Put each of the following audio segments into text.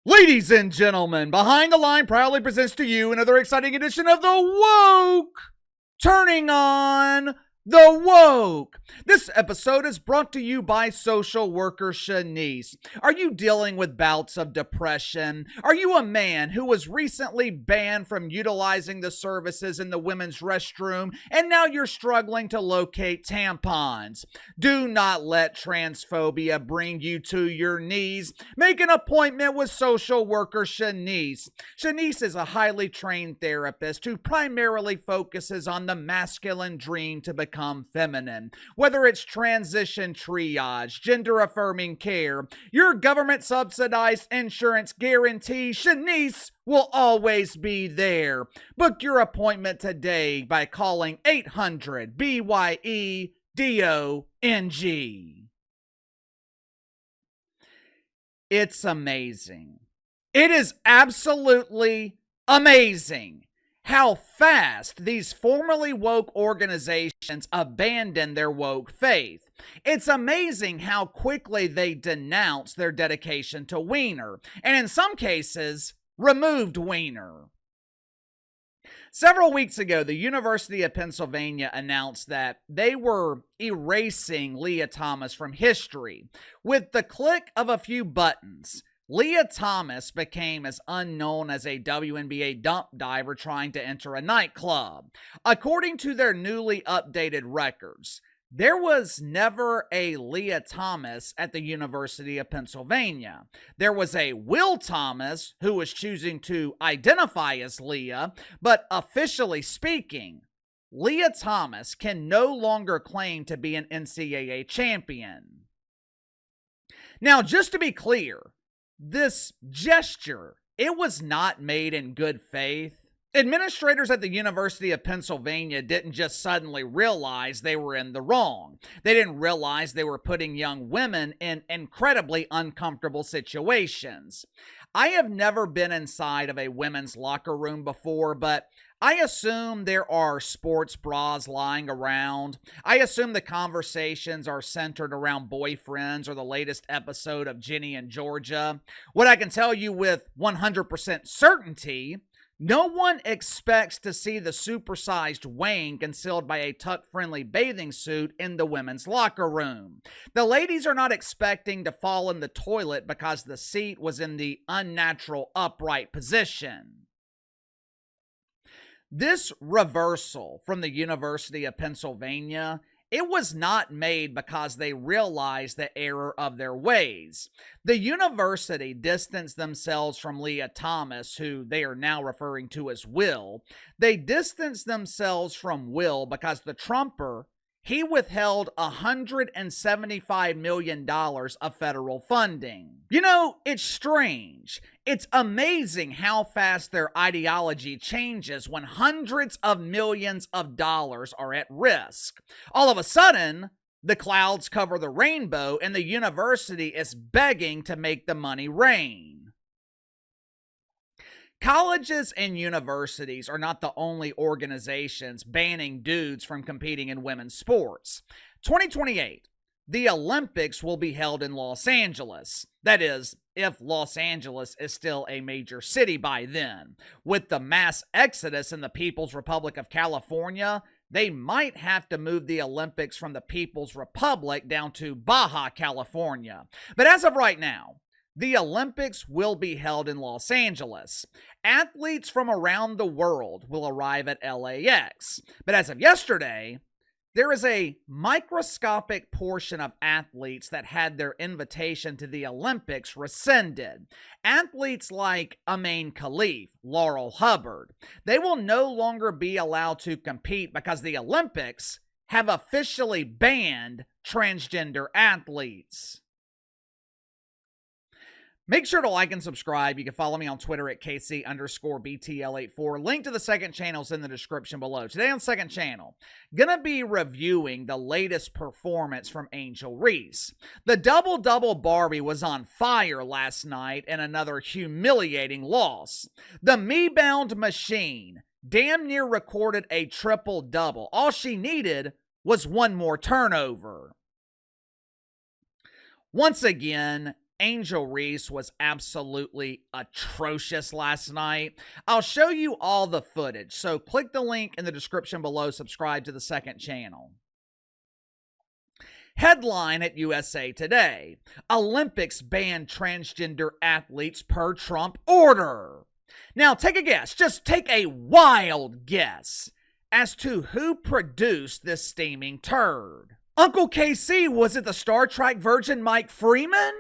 Ladies and gentlemen, Behind the Line proudly presents to you another exciting edition of the Woke. Turning on the Woke. This episode is brought to you by social worker Shanice. Are you dealing with bouts of depression? Are you a man who was recently banned from utilizing the services in the women's restroom and now you're struggling to locate tampons? Do not let transphobia bring you to your knees. Make an appointment with social worker Shanice. Shanice is a highly trained therapist who primarily focuses on the masculine dream to become feminine. Whether it's transition triage, gender affirming care, your government subsidized insurance guarantee, Shanice will always be there. Book your appointment today by calling 800-BYE-DONG. It's amazing. It is absolutely amazing how fast these formerly woke organizations abandon their woke faith. It's amazing how quickly they denounce their dedication to Wiener, and in some cases, removed Wiener. Several weeks ago, the University of Pennsylvania announced that they were erasing Leah Thomas from history. With the click of a few buttons, Leah Thomas became as unknown as a WNBA dump diver trying to enter a nightclub. According to their newly updated records, there was never a Leah Thomas at the University of Pennsylvania. There was a Will Thomas who was choosing to identify as Leah, but officially speaking, Leah Thomas can no longer claim to be an NCAA champion. Now, just to be clear, this gesture, it was not made in good faith. Administrators at the University of Pennsylvania didn't just suddenly realize they were in the wrong. They didn't realize they were putting young women in incredibly uncomfortable situations. I have never been inside of a women's locker room before, but I assume there are sports bras lying around. I assume the conversations are centered around boyfriends or the latest episode of Ginny and Georgia. What I can tell you with 100% certainty, no one expects to see the supersized wang concealed by a tuck-friendly bathing suit in the women's locker room. The ladies are not expecting to fall in the toilet because the seat was in the unnatural upright position. This reversal from the University of Pennsylvania, it was not made because they realized the error of their ways. The university distanced themselves from Leah Thomas, who they are now referring to as Will. They distanced themselves from Will because the Trumper, he withheld $175 million of federal funding. You know, it's strange. It's amazing how fast their ideology changes when hundreds of millions of dollars are at risk. All of a sudden, the clouds cover the rainbow and the university is begging to make the money rain. Colleges and universities are not the only organizations banning dudes from competing in women's sports. 2028, the Olympics will be held in Los Angeles. That is, if Los Angeles is still a major city by then. With the mass exodus in the People's Republic of California, they might have to move the Olympics from the People's Republic down to Baja California. But as of right now, the Olympics will be held in Los Angeles. Athletes from around the world will arrive at LAX. But as of yesterday, there is a microscopic portion of athletes that had their invitation to the Olympics rescinded. Athletes like Amin Khalif, Laurel Hubbard, they will no longer be allowed to compete because the Olympics have officially banned transgender athletes. Make sure to like and subscribe. You can follow me on Twitter at KC_BTL84. Link to the second channel is in the description below. Today on second channel, gonna be reviewing the latest performance from Angel Reese. The double-double Barbie was on fire last night in another humiliating loss. The me-bound machine damn near recorded a triple-double. All she needed was one more turnover. Once again, Angel Reese was absolutely atrocious last night. I'll show you all the footage, so click the link in the description below, subscribe to the second channel. Headline at USA Today: Olympics ban transgender athletes per Trump order. Now take a guess, just take a wild guess as to who produced this steaming turd. Uncle KC, was it the Star Trek virgin Mike Freeman?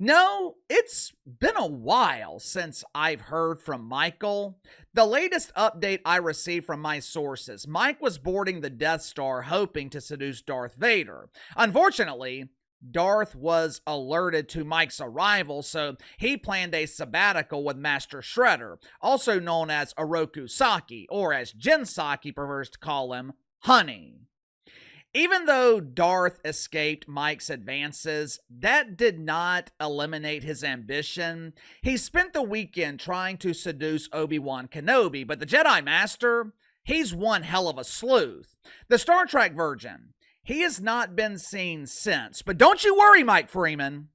No, it's been a while since I've heard from Michael. The latest update I received from my sources: Mike was boarding the Death Star hoping to seduce Darth Vader. Unfortunately, Darth was alerted to Mike's arrival, so he planned a sabbatical with Master Shredder, also known as Oroku Saki, or as Jin Saki prefers to call him, Honey. Even though Darth escaped Mike's advances, that did not eliminate his ambition. He spent the weekend trying to seduce Obi-Wan Kenobi, but the Jedi Master, he's one hell of a sleuth. The Star Trek virgin, he has not been seen since. But don't you worry, Mike Freeman.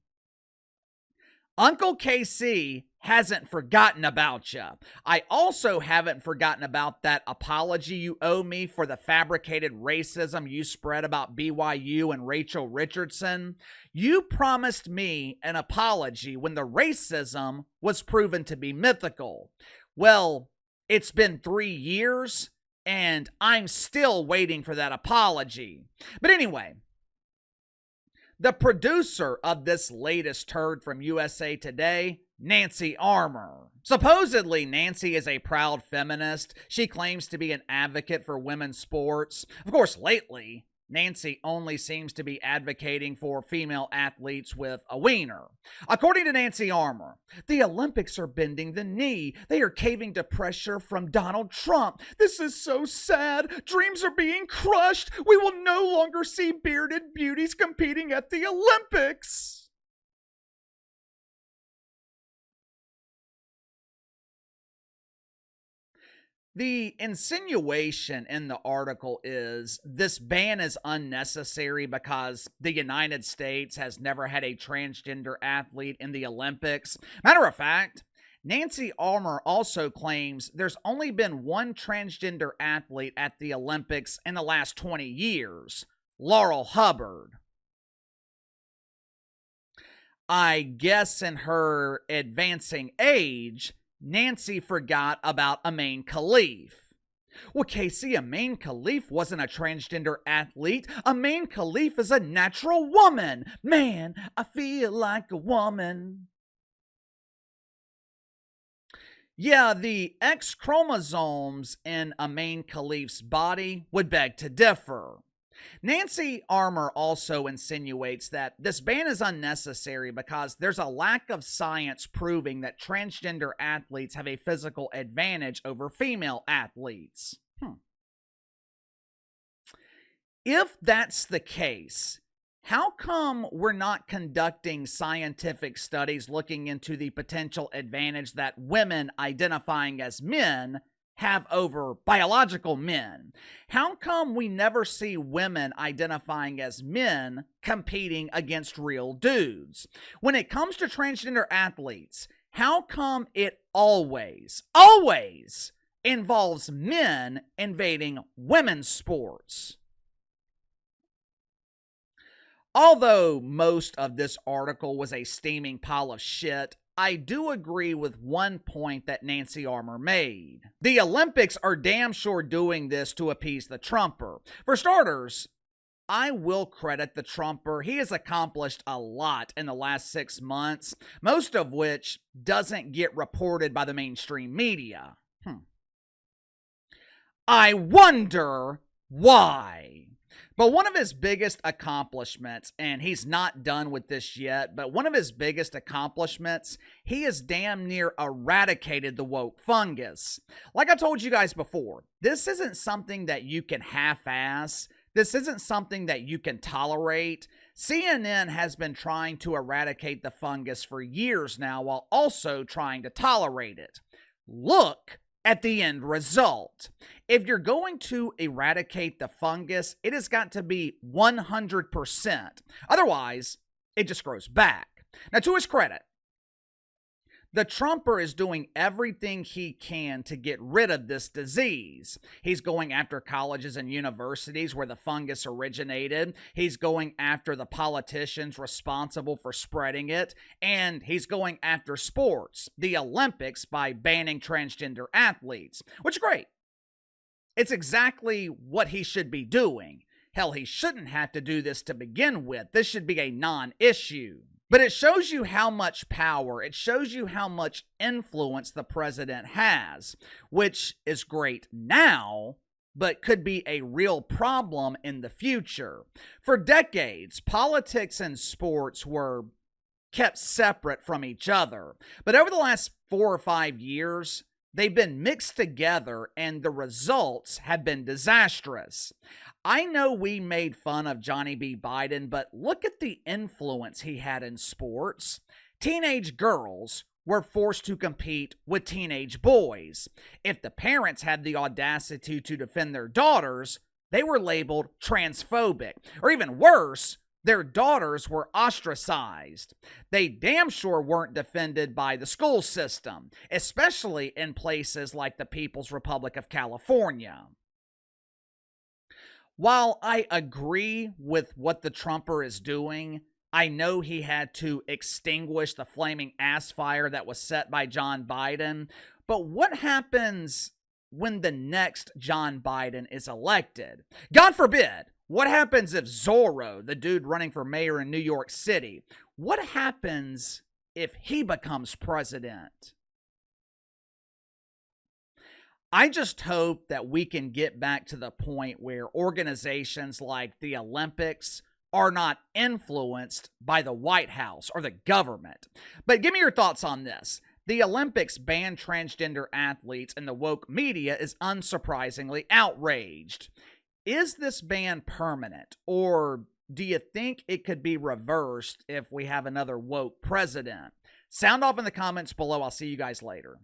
Uncle KC hasn't forgotten about you. I also haven't forgotten about that apology you owe me for the fabricated racism you spread about BYU and Rachel Richardson. You promised me an apology when the racism was proven to be mythical. Well, it's been 3 years, and I'm still waiting for that apology. But anyway, the producer of this latest turd from USA Today, Nancy Armour. Supposedly, Nancy is a proud feminist. She claims to be an advocate for women's sports. Of course, lately, Nancy only seems to be advocating for female athletes with a wiener. According to Nancy Armour, the Olympics are bending the knee. They are caving to pressure from Donald Trump. This is so sad. Dreams are being crushed. We will no longer see bearded beauties competing at the Olympics. The insinuation in the article is this ban is unnecessary because the United States has never had a transgender athlete in the Olympics. Matter of fact, Nancy Armour also claims there's only been one transgender athlete at the Olympics in the last 20 years, Laurel Hubbard. I guess in her advancing age, Nancy forgot about Amin Khalif. Well, Casey, Amin Khalif wasn't a transgender athlete. Amin Khalif is a natural woman. Man, I feel like a woman. Yeah, the X chromosomes in Amin Khalif's body would beg to differ. Nancy Armour also insinuates that this ban is unnecessary because there's a lack of science proving that transgender athletes have a physical advantage over female athletes. If that's the case, how come we're not conducting scientific studies looking into the potential advantage that women identifying as men have over biological men? How come we never see women identifying as men competing against real dudes? When it comes to transgender athletes, how come it always involves men invading women's sports? Although most of this article was a steaming pile of shit, I do agree with one point that Nancy Armour made. The Olympics are damn sure doing this to appease the Trumper. For starters, I will credit the Trumper. He has accomplished a lot in the last 6 months, most of which doesn't get reported by the mainstream media. I wonder why. But one of his biggest accomplishments, and he's not done with this yet, but one of his biggest accomplishments, he has damn near eradicated the woke fungus. Like I told you guys before, this isn't something that you can half-ass. This isn't something that you can tolerate. CNN has been trying to eradicate the fungus for years now while also trying to tolerate it. Look at the end result. If you're going to eradicate the fungus, it has got to be 100%. Otherwise, it just grows back. Now, to his credit, the Trumper is doing everything he can to get rid of this disease. He's going after colleges and universities where the fungus originated. He's going after the politicians responsible for spreading it. And he's going after sports, the Olympics, by banning transgender athletes, which is great. It's exactly what he should be doing. Hell, he shouldn't have to do this to begin with. This should be a non-issue. But it shows you how much power, it shows you how much influence the president has, which is great now, but could be a real problem in the future. For decades, politics and sports were kept separate from each other. But over the last 4 or 5 years, they've been mixed together and the results have been disastrous. I know we made fun of Johnny B. Biden, but look at the influence he had in sports. Teenage girls were forced to compete with teenage boys. If the parents had the audacity to defend their daughters, they were labeled transphobic. Or even worse, their daughters were ostracized. They damn sure weren't defended by the school system, especially in places like the People's Republic of California. While I agree with what the Trumper is doing, I know he had to extinguish the flaming ass fire that was set by John Biden. But what happens when the next John Biden is elected? God forbid, what happens if Zorro, the dude running for mayor in New York City, what happens if he becomes president? I just hope that we can get back to the point where organizations like the Olympics are not influenced by the White House or the government. But give me your thoughts on this. The Olympics ban transgender athletes and the woke media is unsurprisingly outraged. Is this ban permanent, or do you think it could be reversed if we have another woke president? Sound off in the comments below. I'll see you guys later.